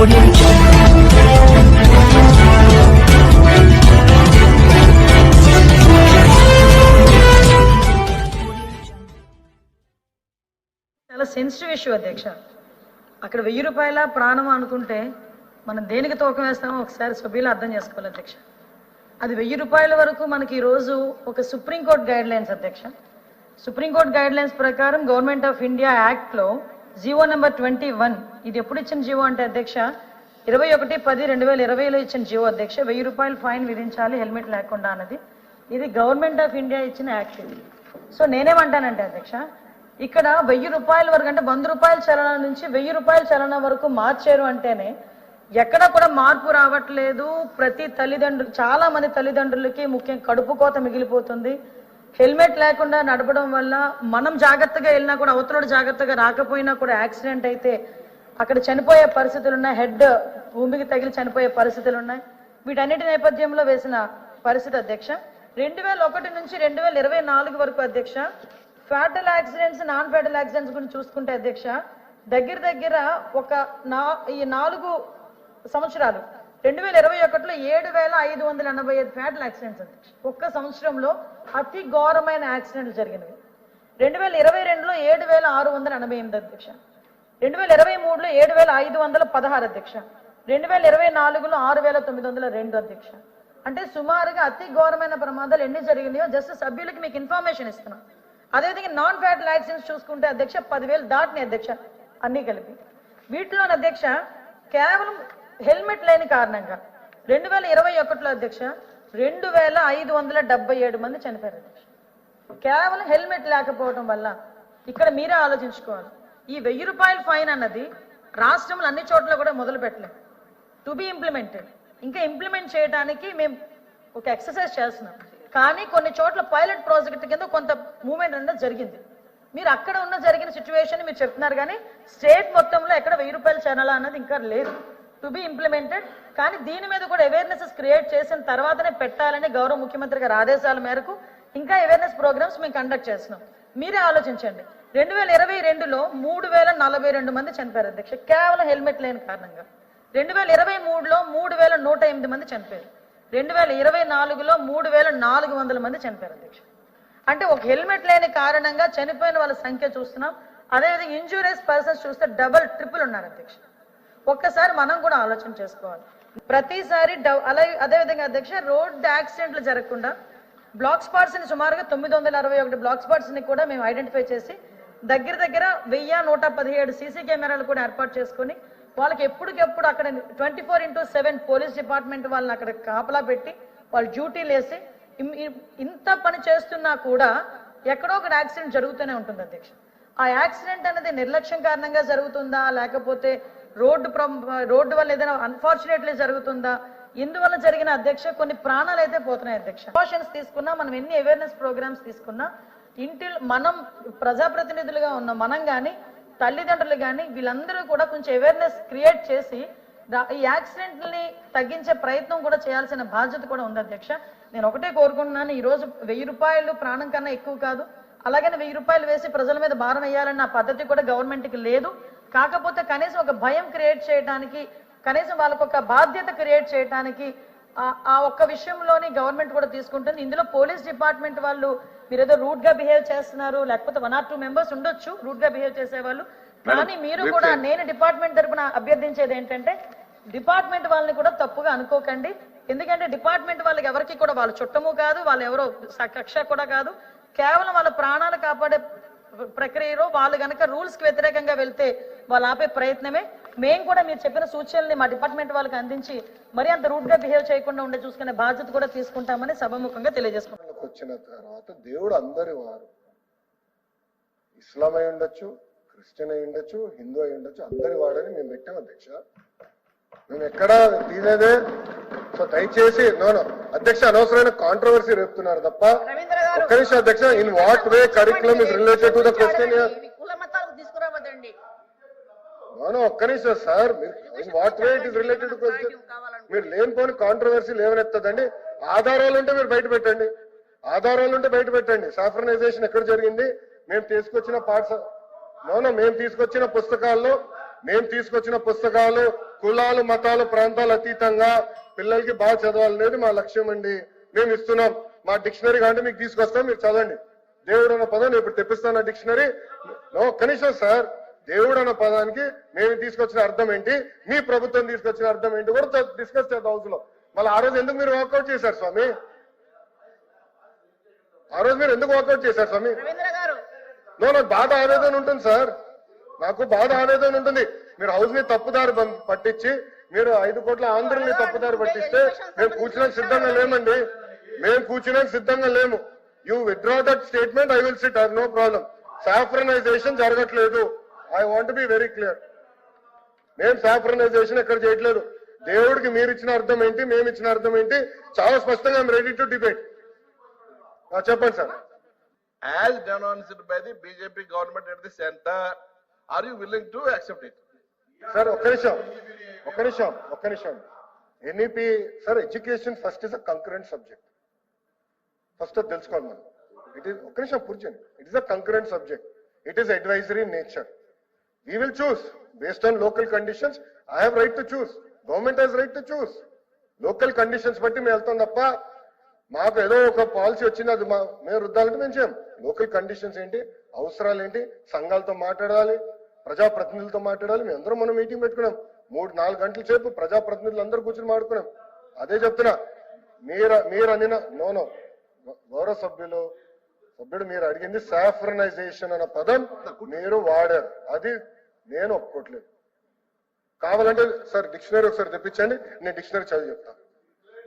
చాలా sensitive issue అధ్యక్ష. అక్కడ 1000 రూపాయల ప్రాణం అనుకుంటే మనం దేనికి తూకం వేస్తామో ఒకసారి సభ్యులు అర్థం చేసుకోవాలి అధ్యక్ష. అది 1000 రూపాయల వరకు మనకి ఈరోజు ఒక సుప్రీంకోర్టు గైడ్ లైన్స్ అధ్యక్ష. సుప్రీంకోర్టు గైడ్ లైన్స్ ప్రకారం గవర్నమెంట్ ఆఫ్ ఇండియా యాక్ట్లో జీవో నెంబర్ 21, ఇది ఎప్పుడు ఇచ్చిన జీవో అంటే అధ్యక్ష 21/10/2020లో ఇచ్చిన జీవో అధ్యక్ష. 1000 రూపాయలు ఫైన్ విధించాలి హెల్మెట్ లేకుండా అన్నది. ఇది గవర్నమెంట్ ఆఫ్ ఇండియా ఇచ్చిన యాక్ట్ ఇది. సో నేనేమంటానంటే అధ్యక్ష, ఇక్కడ 1000 రూపాయల వరకు అంటే 100 రూపాయల చలనం నుంచి 1000 రూపాయల చలనం వరకు మార్చారు అంటేనే ఎక్కడ కూడా మార్పు రావట్లేదు. ప్రతి తల్లిదండ్రులు, చాలా మంది తల్లిదండ్రులకి ముఖ్యం కడుపు కోత మిగిలిపోతుంది. హెల్మెట్ లేకుండా నడపడం వల్ల మనం జాగ్రత్తగా వెళ్ళినా కూడా అవతలడు జాగ్రత్తగా రాకపోయినా కూడా యాక్సిడెంట్ అయితే అక్కడ చనిపోయే పరిస్థితులు ఉన్నాయి. హెడ్ భూమికి తగిలి చనిపోయే పరిస్థితులు ఉన్నాయి. వీటన్నిటి నేపథ్యంలో వేసిన పరిస్థితి అధ్యక్ష. 2001 నుంచి 2024 వరకు అధ్యక్ష fatal accidents, non fatal accidents గురించి చూసుకుంటే అధ్యక్ష దగ్గర ఒక ఈ 4 సంవత్సరాలు 2021లో 7585 ఫ్యాటల్ యాక్సిడెంట్స్ అధ్యక్ష. ఒక్క సంవత్సరంలో అతి ఘోరమైన యాక్సిడెంట్లు జరిగినవి. 2022లో 7688 అధ్యక్ష. 2023లో 7516 అధ్యక్ష. 2024లో 6902 అధ్యక్ష. అంటే సుమారుగా అతి ఘోరమైన ప్రమాదాలు ఎన్ని జరిగినాయో జస్ట్ సభ్యులకి మీకు ఇన్ఫర్మేషన్ ఇస్తున్నాం. అదేవిధంగా నాన్ ఫ్యాటల్ యాక్సిడెంట్స్ చూసుకుంటే అధ్యక్ష 10,000 దాటినాయి అధ్యక్ష అన్ని కలిపి. వీటిలో అధ్యక్ష కేవలం హెల్మెట్ లేని కారణంగా 2021లో అధ్యక్ష 2577 మంది చనిపోయారు అధ్యక్ష. కేవలం హెల్మెట్ లేకపోవడం వల్ల. ఇక్కడ మీరే ఆలోచించుకోవాలి. ఈ 1000 రూపాయల ఫైన్ అన్నది రాష్ట్రంలో అన్ని చోట్ల కూడా మొదలు పెట్టలేదు. To be implemented. ఇంకా ఇంప్లిమెంట్ చేయడానికి మేము ఒక ఎక్సర్సైజ్ చేస్తున్నాం. కానీ కొన్ని చోట్ల పైలట్ ప్రాజెక్ట్ కింద కొంత మూవ్మెంట్ అనేది జరిగింది. మీరు అక్కడ ఉన్న జరిగిన సిచ్యువేషన్ మీరు చెప్తున్నారు, కానీ స్టేట్ మొత్తంలో ఎక్కడ 1000 రూపాయల ఛానల్ అన్నది ఇంకా లేదు, టు బి ఇంప్లిమెంటెడ్. కానీ దీని మీద కూడా అవేర్నెస్ క్రియేట్ చేసిన తర్వాతనే పెట్టాలని గౌరవ ముఖ్యమంత్రి గారి ఆదేశాల మేరకు ఇంకా అవేర్నెస్ ప్రోగ్రామ్స్ మేము కండక్ట్ చేస్తున్నాం. మీరే ఆలోచించండి. 2022లో 3042 మంది చనిపోయారు అధ్యక్ష కేవలం హెల్మెట్ లేని కారణంగా. 2023లో 3108 మంది చనిపోయారు. 2024లో 3400 మంది చనిపోయారు అధ్యక్ష. అంటే ఒక హెల్మెట్ లేని కారణంగా చనిపోయిన వాళ్ళ సంఖ్య చూస్తున్నాం. అదేవిధంగా ఇంజూరియస్ పర్సన్స్ చూస్తే డబల్ ట్రిపుల్ ఉన్నారు అధ్యక్ష. ఒక్కసారి మనం కూడా ఆలోచన చేసుకోవాలి. ప్రతిసారి అదేవిధంగా అధ్యక్ష రోడ్ యాక్సిడెంట్లు జరగకుండా బ్లాక్ స్పాట్స్ ని సుమారుగా 961 బ్లాక్ స్పాట్స్ ని కూడా మేము ఐడెంటిఫై చేసి దగ్గర 1117 సీసీ కెమెరాలు కూడా ఏర్పాటు చేసుకుని వాళ్ళకి ఎప్పటికెప్పుడు అక్కడ 24/7 పోలీస్ డిపార్ట్మెంట్ వాళ్ళని అక్కడ కాపలా పెట్టి వాళ్ళు డ్యూటీలు వేసి ఇంత పని చేస్తున్నా కూడా ఎక్కడో ఒక యాక్సిడెంట్ జరుగుతూనే ఉంటుంది అధ్యక్ష. ఆ యాక్సిడెంట్ అనేది నిర్లక్ష్యం కారణంగా జరుగుతుందా, లేకపోతే రోడ్డు వల్ల ఏదైనా అన్ఫార్చునేట్లీ జరుగుతుందా, ఇందువల్ల జరిగిన అధ్యక్ష కొన్ని ప్రాణాలు అయితే పోతున్నాయి అధ్యక్ష. ప్రికాషన్స్ తీసుకున్నా, మనం ఎన్ని అవేర్నెస్ ప్రోగ్రామ్స్ తీసుకున్నా మనం ప్రజాప్రతినిధులుగా ఉన్న మనం కానీ తల్లిదండ్రులు కానీ వీళ్ళందరూ కూడా కొంచెం అవేర్నెస్ క్రియేట్ చేసి ఈ యాక్సిడెంట్ని తగ్గించే ప్రయత్నం కూడా చేయాల్సిన బాధ్యత కూడా ఉంది అధ్యక్ష. నేను ఒకటే కోరుకుంటున్నాను, ఈరోజు 1000 రూపాయలు ప్రాణం కన్నా ఎక్కువ కాదు. అలాగని 1000 రూపాయలు వేసి ప్రజల మీద భారం వేయాలన్న పద్ధతి కూడా గవర్నమెంట్కి లేదు. కాకపోతే కనీసం ఒక భయం క్రియేట్ చేయడానికి, కనీసం వాళ్ళకు ఒక బాధ్యత క్రియేట్ చేయడానికి ఆ ఒక్క విషయంలోని గవర్నమెంట్ కూడా తీసుకుంటుంది. ఇందులో పోలీస్ డిపార్ట్మెంట్ వాళ్ళు మీరు ఏదో రూట్ గా బిహేవ్ చేస్తున్నారు, లేకపోతే 1 or 2 మెంబర్స్ ఉండొచ్చు రూట్ గా బిహేవ్ చేసేవాళ్ళు. కానీ మీరు కూడా నేను డిపార్ట్మెంట్ తరపున అభ్యర్థించేది ఏంటంటే డిపార్ట్మెంట్ వాళ్ళని కూడా తప్పుగా అనుకోకండి. ఎందుకంటే డిపార్ట్మెంట్ వాళ్ళకి ఎవరికి కూడా వాళ్ళ చుట్టము కాదు, వాళ్ళు ఎవరో కక్ష కూడా కాదు. కేవలం వాళ్ళ ప్రాణాలు కాపాడే ప్రక్రియలో వాళ్ళు కనుక రూల్స్ కి వ్యతిరేకంగా వెళ్తే వాళ్ళు ఆపే ప్రయత్నమే. మేము కూడా మీరు చెప్పిన సూచనల్ని మా డిపార్ట్మెంట్ వాళ్ళకి అందించి మరి అంత రూట్ గా బిహేవ్ చేయకుండా ఉండే చూసుకునే బాధ్యత కూడా తీసుకుంటామని సభాముఖంగా తెలియజేసుకుంటాం. వచ్చిన తర్వాత దేవుడు అందరి వారు, ఇస్లాం అయి ఉండొచ్చు, క్రిస్టియన్ అయి ఉండొచ్చు, హిందూ అయి ఉండొచ్చు, అందరి వాడని మేము పెట్టాం అధ్యక్ష. మేము ఎక్కడా తీనేదే. సో దయచేసి నోనో అధ్యక్ష అనవసరమైన కాంట్రవర్సీ రేపుతున్నారు తప్ప. ఒక్క నిమిషం అధ్యక్ష, in what way curriculum is related to the question. No no ఒక్క నిమిషం sir, in what way it is related to question. మీరు లేనిపోని కాంట్రవర్సీ లేవనెత్తదండి. ఆధారాలు ఉంటే మీరు బయట పెట్టండి, ఆధారాలు ఉంటే బయట పెట్టండి. సాఫ్రనైజేషన్ ఎక్కడ జరిగింది, మేము తీసుకొచ్చిన మేము తీసుకొచ్చిన పుస్తకాలు కులాలు మతాలు ప్రాంతాలు అతీతంగా పిల్లలకి బాగా చదవాలనేది మా లక్ష్యం అండి. మేము ఇస్తున్నాం. మా డిక్షనరీ అంటే మీకు తీసుకొస్తాం, మీరు చదవండి. దేవుడు అన్న పదం నేను ఇప్పుడు తెప్పిస్తాను డిక్షనరీ. కనీసం సార్ దేవుడు అన్న పదానికి మేము తీసుకొచ్చిన అర్థం ఏంటి, మీ ప్రభుత్వం తీసుకొచ్చిన అర్థం ఏంటి కూడా డిస్కస్ చేద్దాం హౌస్ లో. మళ్ళీ ఆ రోజు ఎందుకు మీరు వాకౌట్ చేశారు స్వామి? ఆ రోజు మీరు ఎందుకు వాకౌట్ చేశారు స్వామి? నాకు బాధ ఆవేదన ఉంటుంది సార్, నాకు బాధ ఆవేదన ఉంటుంది. మీరు హౌస్ ని తప్పుదారి పట్టించి మీరు 5 కోట్ల ఆంధ్రుల్ని తప్పుదారి పట్టిస్తే మేము కూర్చున్నాక సిద్ధంగా లేమండి. మేము కూర్చున్నాక సిద్ధంగా లేము. You withdraw that statement, I will sit, I have no problem. Saffronization జరగట్లేదు. I want be very clear. మేము సాఫ్రనైజేషన్ ఎక్కడ చేయట్లేదు. దేవుడికి మీరు ఇచ్చిన అర్థం ఏంటి, మేము ఇచ్చిన అర్థం ఏంటి చాలా స్పష్టంగా ఐఎమ్ రెడీ టు డిబేట్. చెప్పండి sir. As denounced by the BJP government at the center, are you willing to accept it? Sir ఒక్క నిమిషం. NEP sir, education first is a concurrent subject. First అది తెలుసుకోవాలి మనం. ఇట్ ఈస్ ఒక్క నిమిషం కూర్చోండి. It is a concurrent subject. It is advisory in nature. We will choose based on local conditions. I have right to choose. Government has right to choose. Local conditions బట్టి మేము వెళ్తాం తప్ప మాకు ఏదో ఒక పాలసీ వచ్చింది అది మేము రుద్దాలంటే మేము చేయం. లోకల్ కండిషన్స్ ఏంటి, అవసరాలు ఏంటి, సంఘాలతో మాట్లాడాలి, ప్రజాప్రతినిధులతో మాట్లాడాలి. మేము అందరం మనం మీటింగ్ పెట్టుకున్నాం. 3-4 గంటల సేపు ప్రజాప్రతినిధులు అందరూ కూర్చొని మాట్లాడుకున్నాం. అదే చెప్తున్నా. మీరు అనిన నో గౌరవ సభ్యుడు మీరు అడిగింది సాఫ్రనైజేషన్ అన్న పదం మీరు వాడారు. అది నేను ఒప్పుకోవట్లేదు. కావాలంటే సార్ డిక్షనరీ ఒకసారి తెప్పించండి, నేను డిక్షనరీ చదివి చెప్తాను.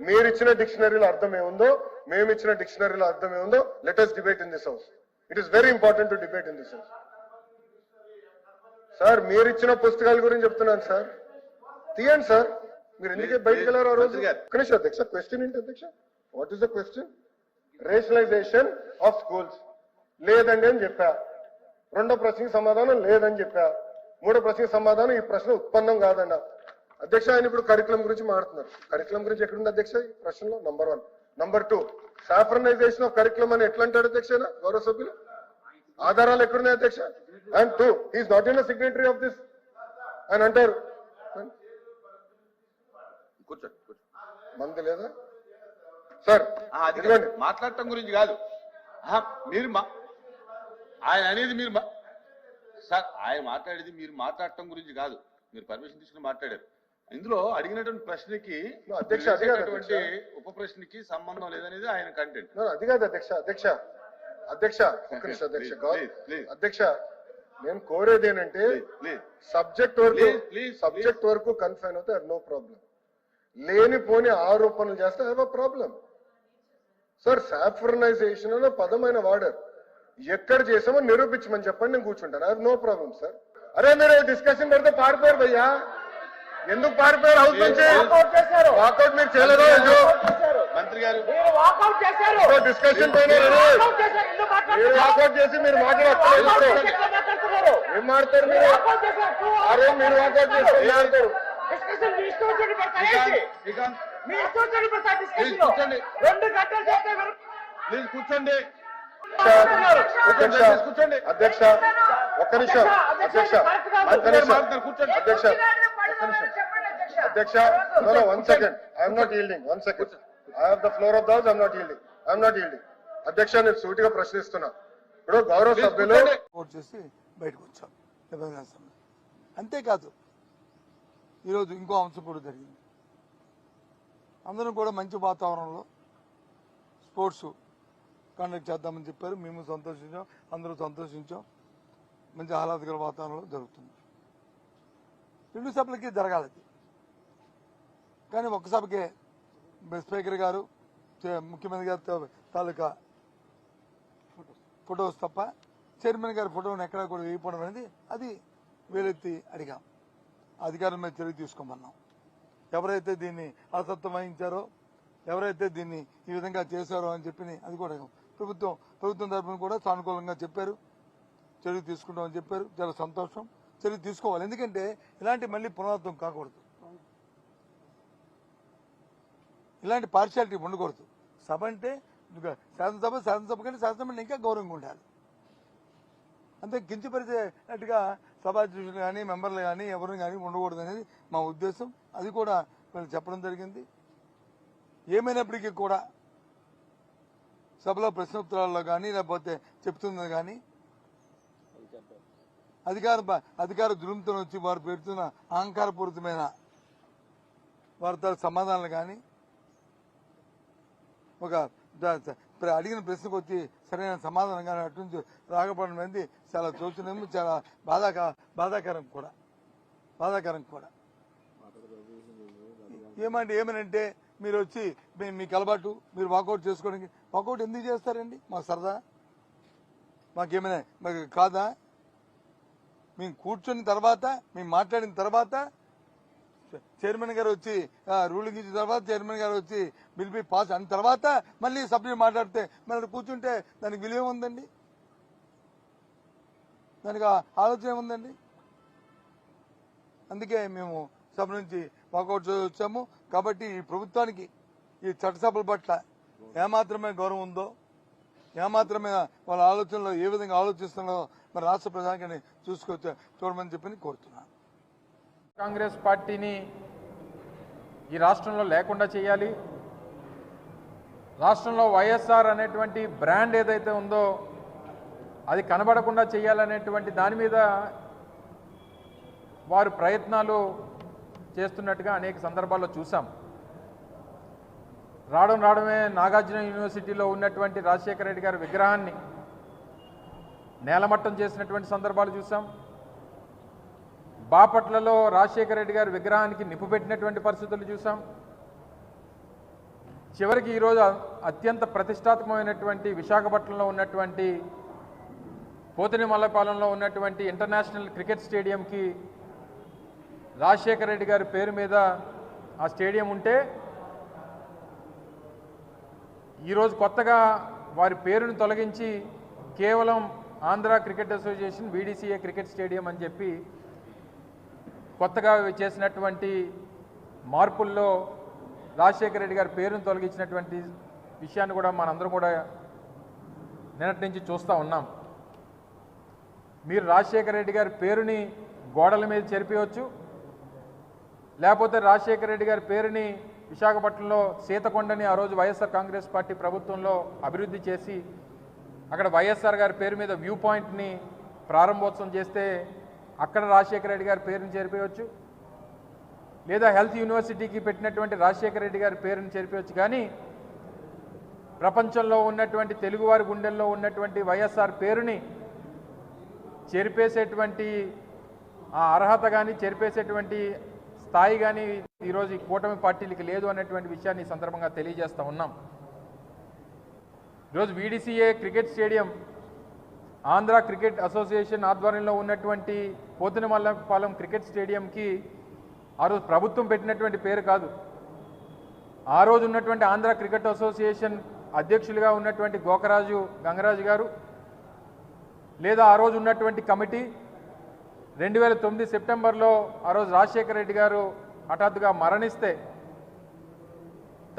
మీరు ఇచ్చిన డిక్షనరీలో అర్థం ఏముందో, మేము ఇచ్చిన డిక్షనరీలో అర్థం ఏముందో let us debate in this house. It is very important to debate in this house. Sir మీరు ఇచ్చిన పుస్తకాల గురించి చెప్తున్నాను సార్. తీయండి సార్. మీరు ఎందుకే బయటకు వెళ్ళారు ఆ రోజు? కనీసం అధ్యక్ష క్వశ్చన్ ఏంటి అధ్యక్ష? What is the question? Rationalization of schools లేదండి అని చెప్పా. రెండో ప్రశ్నకి సమాధానం లేదని చెప్పా. మూడో ప్రశ్నకి సమాధానం ఈ ప్రశ్న ఉత్పన్నం కాదన్న. అధ్యక్ష ఆయన ఇప్పుడు కరికులం గురించి మాట్లాడుతున్నారు. కరికులం గురించి ఎక్కడుంది అధ్యక్ష ఈ ప్రశ్నలో? Number 1. Number 2, saffronization of curriculum అని ఎట్లా అంటాడు అధ్యక్ష గౌరవ సభ్యులు? ఆధారాలు ఎక్కడున్నాయి అధ్యక్ష? And 2, he is not in signatory of this అని అంటారు. మంది లేదా సార్? మాట్లాడటం గురించి కాదు మీరు ఆయన అనేది మీరు సార్ ఆయన మాట్లాడేది మీరు మాట్లాడటం గురించి కాదు. మీరు పర్మిషన్ తీసుకుని మాట్లాడారు. ఇందులో అడిగినటువంటి ప్రశ్నకి ఉప ప్రశ్నకి సంబంధం లేదనేది ఆయన కంటెంట్. అది కాదు అధ్యక్ష నేను కోరేది ఏంటంటే సబ్జెక్ట్ వరకు కన్ఫైన్ అవుతే నో ప్రాబ్లం. లేనిపోని ఆరోపణలు చేస్తే have a problem. Sir saffronization అనే పదమైన వాడారు. ఎక్కడ చేసామో నిరూపించమని చెప్పండి, నేను కూర్చుంటాను. I have no problem sir. అరే మీరు డిస్కషన్ పెడితే పారిపోయారు భయ్యా. ఎందుకు పారిపోయారు హౌస్ నుంచి? వాకౌట్ మీరు చేయలేరు. మంత్రి గారు డిస్కషన్ పైన వాకౌట్ చేసి మీరు మాట్లాడతారు. ఏం మాట్లాడతారు మీరు? అరే మీరు వాకౌట్ చేసి మాట్లాడతారు. ప్లీజ్ కూర్చోండి. అధ్యక్ష ఒక్క నిమిషం. అధ్యక్ష 1 second. I'm not yielding. 1 second. I have the floor of the house. I'm not yielding. అధ్యక్ష నేను సూటిగా ప్రశ్నిస్తున్నా. ఇప్పుడు గౌరవ సభ్యులు ఓట్ చేసి బయటకు వచ్చాం నిబంధన సమయం. అంతేకాదు ఈరోజు ఇంకో అంశం కూడా జరిగింది. అందరం కూడా మంచి వాతావరణంలో స్పోర్ట్స్ కండక్ట్ చేద్దామని చెప్పారు. మేము సంతోషించాం, అందరూ సంతోషించాం. మంచి ఆహ్లాదకర వాతావరణంలో జరుగుతుంది. 2 సభలకి జరగాలి. కానీ ఒక్క సభకే స్పీకర్ గారు, ముఖ్యమంత్రి గారి తాలూకా ఫొటోస్ తప్ప చైర్మన్ గారి ఫోటోని ఎక్కడా కూడా వేయకపోవడం అనేది అది వేలెత్తి అడిగాం. అధికారుల మీద చర్య తీసుకోమన్నాం. ఎవరైతే దీన్ని అసత్వం వహించారో, ఎవరైతే దీన్ని ఈ విధంగా చేశారో అని చెప్పి అది కూడా ప్రభుత్వం తరఫున కూడా సానుకూలంగా చెప్పారు. చర్య తీసుకుంటామని చెప్పారు. చాలా సంతోషం. చర్య తీసుకోవాలి. ఎందుకంటే ఇలాంటి మళ్ళీ పునరావృతం కాకూడదు. ఇలాంటి పార్షియాలిటీ ఉండకూడదు. సభ అంటే శాసనసభ కంటే శాసనసభ ఇంకా గౌరవంగా ఉండాలి. అంతే కించపరిచేటట్టుగా సభాధ్యక్షులు కానీ మెంబర్లు కానీ ఎవరిని కానీ ఉండకూడదు అనేది మా ఉద్దేశం. అది కూడా వీళ్ళు చెప్పడం జరిగింది. ఏమైనప్పటికీ కూడా సభలో ప్రశ్నోత్తరాల్లో కానీ లేకపోతే చెప్తున్నది కానీ అధికార దురంతో వచ్చి వారు పెడుతున్న అహంకారపూరితమైన వార్తల సమాధానాలు కానీ ఒక అడిగిన ప్రశ్నకు వచ్చి సరైన సమాధానం కానీ అటు నుంచి రాకపోవడం అనేది చాలా శోచనీయం, చాలా బాధాకరం కూడా. ఏమనంటే మీరు వచ్చి మీకు అలవాటు మీరు వాకౌట్ చేసుకోవడానికి వాకౌట్ ఎందుకు చేస్తారండి? మాకు సరదా, మాకేమైనా మాకు కాదా? మేము కూర్చొని తర్వాత మేము మాట్లాడిన తర్వాత చైర్మన్ గారు వచ్చి రూలింగ్ ఇచ్చిన తర్వాత చైర్మన్ గారు వచ్చి బిల్ బి పాస్ అయిన తర్వాత మళ్ళీ సభ్యులు మాట్లాడితే మళ్ళీ కూర్చుంటే దానికి విలువ ఉందండి, దానికి ఆలోచన ఉందండి. అందుకే మేము సభ నుంచి వాకౌట్ వచ్చాము. కాబట్టి ఈ ప్రభుత్వానికి ఈ చట్టసభల పట్ల ఏమాత్రమే గౌరవం ఉందో, ఏమాత్రమే వాళ్ళ ఆలోచనలో ఏ విధంగా ఆలోచిస్తున్నారో మరి రాష్ట్ర ప్రజానికని చూడమని చెప్పి కోరుతున్నాను. కాంగ్రెస్ పార్టీని ఈ రాష్ట్రంలో లేకుండా చేయాలి, రాష్ట్రంలో వైఎస్ఆర్ అనేటువంటి బ్రాండ్ ఏదైతే ఉందో అది కనబడకుండా చేయాలనేటువంటి దాని మీద వారు ప్రయత్నాలు చేస్తున్నట్టుగా అనేక సందర్భాల్లో చూసాం. రావడమే నాగార్జున యూనివర్సిటీలో ఉన్నటువంటి రాజశేఖర రెడ్డి గారి విగ్రహాన్ని నేలమట్టం చేసినటువంటి సందర్భాలు చూసాం. బాపట్లలో రాజశేఖర రెడ్డి గారి విగ్రహానికి నిప్పు పెట్టినటువంటి పరిస్థితులు చూసాం. చివరికి ఈరోజు అత్యంత ప్రతిష్టాత్మకమైనటువంటి విశాఖపట్నంలో ఉన్నటువంటి పోతినిమల్లపాలెంలో ఉన్నటువంటి ఇంటర్నేషనల్ క్రికెట్ స్టేడియంకి రాజశేఖర రెడ్డి గారి పేరు మీద ఆ స్టేడియం ఉంటే ఈరోజు కొత్తగా వారి పేరును తొలగించి కేవలం Andhra cricket association VDCA cricket stadium అని చెప్పి కొత్తగా చేసినటువంటి మార్పుల్లో రాజశేఖర రెడ్డి గారి పేరును తొలగించినటువంటి విషయాన్ని కూడా మనందరం కూడా నిన్నటి నుంచి చూస్తూ ఉన్నాం. మీరు రాజశేఖర రెడ్డి గారి పేరుని గోడల మీద చెరిపేయవచ్చు, లేకపోతే రాజశేఖర రెడ్డి గారి పేరుని విశాఖపట్నంలో సీతకొండని ఆ రోజు వైఎస్ఆర్ కాంగ్రెస్ పార్టీ ప్రభుత్వంలో అభివృద్ధి చేసి అక్కడ వైఎస్ఆర్ గారి పేరు మీద వ్యూ పాయింట్ని ప్రారంభోత్సవం చేస్తే అక్కడ రాజశేఖర రెడ్డి గారి పేరుని చేరిపోయవచ్చు, లేదా హెల్త్ యూనివర్సిటీకి పెట్టినటువంటి రాజశేఖర రెడ్డి గారి పేరుని చేరిపోయవచ్చు. కానీ ప్రపంచంలో ఉన్నటువంటి తెలుగువారి గుండెల్లో ఉన్నటువంటి వైఎస్ఆర్ పేరుని చెరిపేసేటువంటి ఆ అర్హత కానీ చెరిపేసేటువంటి స్థాయి కానీ ఈరోజు ఈ కూటమి పార్టీలకి లేదు అనేటువంటి విషయాన్ని ఈ సందర్భంగా తెలియజేస్తూ ఉన్నాం. ఈరోజు VDCA cricket stadium Andhra cricket association ఆధ్వర్యంలో ఉన్నటువంటి పోతినిమల్లపాలెం క్రికెట్ స్టేడియంకి ఆ రోజు ప్రభుత్వం పెట్టినటువంటి పేరు కాదు. ఆ రోజు ఉన్నటువంటి ఆంధ్ర క్రికెట్ అసోసియేషన్ అధ్యక్షులుగా ఉన్నటువంటి గోకరాజు గంగరాజు గారు, లేదా ఆ రోజు ఉన్నటువంటి కమిటీ 2009 సెప్టెంబర్లో ఆ రోజు రాజశేఖర రెడ్డి గారు హఠాత్తుగా మరణిస్తే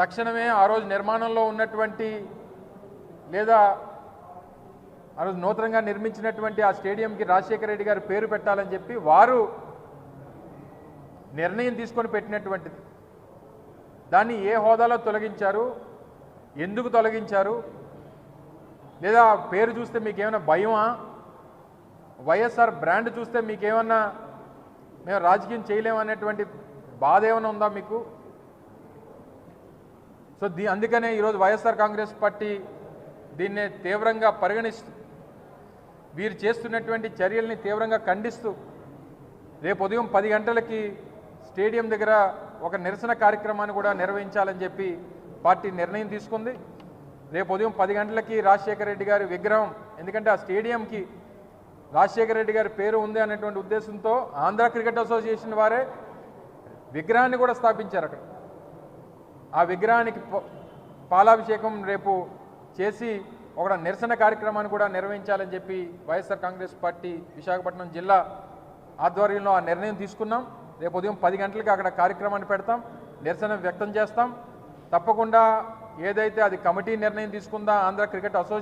తక్షణమే ఆ రోజు నిర్మాణంలో ఉన్నటువంటి లేదా ఆ రోజు నూతనంగా నిర్మించినటువంటి ఆ స్టేడియంకి రాజశేఖర రెడ్డి గారి పేరు పెట్టాలని చెప్పి వారు నిర్ణయం తీసుకొని పెట్టినటువంటిది. దాన్ని ఏ హోదాలో తొలగించారు, ఎందుకు తొలగించారు, లేదా పేరు చూస్తే మీకేమైనా భయమా, వైఎస్ఆర్ బ్రాండ్ చూస్తే మీకేమన్నా మేము రాజకీయం చేయలేమనేటువంటి బాధ ఏమైనా ఉందా మీకు? సో అందుకనే ఈరోజు వైఎస్ఆర్ కాంగ్రెస్ పార్టీ దీన్నే తీవ్రంగా పరిగణిస్తూ వీరు చేస్తున్నటువంటి చర్యల్ని తీవ్రంగా ఖండిస్తూ రేపు ఉదయం 10 గంటలకి స్టేడియం దగ్గర ఒక నిరసన కార్యక్రమాన్ని కూడా నిర్వహించాలని చెప్పి పార్టీ నిర్ణయం తీసుకుంది. రేపు ఉదయం 10 గంటలకి రాజశేఖర రెడ్డి గారి విగ్రహం, ఎందుకంటే ఆ స్టేడియంకి రాజశేఖర రెడ్డి గారి పేరు ఉంది అనేటువంటి ఉద్దేశంతో ఆంధ్ర క్రికెట్ అసోసియేషన్ వారే విగ్రహాన్ని కూడా స్థాపించారు అక్కడ. ఆ విగ్రహానికి పాలాభిషేకం రేపు చేసి ఒక నిరసన కార్యక్రమాన్ని కూడా నిర్వహించాలని చెప్పి వైఎస్ఆర్ కాంగ్రెస్ పార్టీ విశాఖపట్నం జిల్లా ఆధ్వర్యంలో ఆ నిర్ణయం తీసుకున్నాం. రేపు ఉదయం 10 గంటలకి అక్కడ కార్యక్రమాన్ని పెడతాం, నిరసన వ్యక్తం చేస్తాం. తప్పకుండా ఏదైతే అది కమిటీ నిర్ణయం తీసుకుందా ఆంధ్ర క్రికెట్ అసోసియేషన్